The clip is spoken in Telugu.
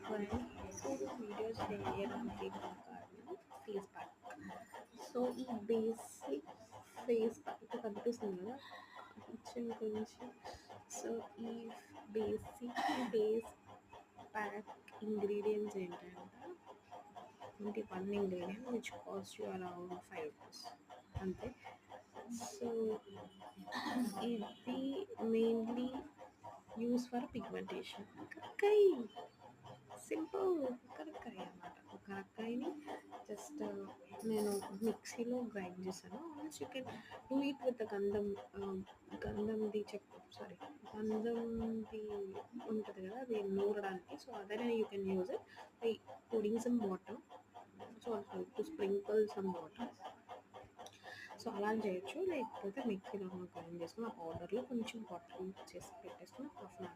ఫ్రెండ్ ఇప్పుడు వీడియో చేయడానికి గల కారణం ఫేస్ ప్యాక్. సో ఈ బేసిక్ ఫేస్ ప్యాక్ ఇక్కడ కనిపిస్తుంది కదా కిచెన్ గురించి. సో ఈ బేసిక్ ఫేస్ ప్యాక్ ఇంగ్రీడియంట్స్ ఏంటంటే 21 ingredient which cost you around 5 rupees అంతే. సో ఇది మెయిన్లీ యూస్ ఫర్ పిగ్మెంటేషన్. కరక్కాయ్ సింపుల్ కరక్కాయ అనమాట. కరక్కాయని జస్ట్ నేను మిక్సీలో గ్రైండ్ చేశాను. Almost you can do it with గంధం. గంధంది సారీ గంధంది ఉంటుంది కదా అది నూరడానికి. సో అదైనా you can use it by putting some water. So to sprinkle some water. So అలా చేయొచ్చు. లేకపోతే మిక్సీలో గ్రైండ్ చేసుకుని ఆ పౌడర్లో కొంచెం వాటర్ చేసి పెట్టేసుకుని హాఫ్ అన్ అవర్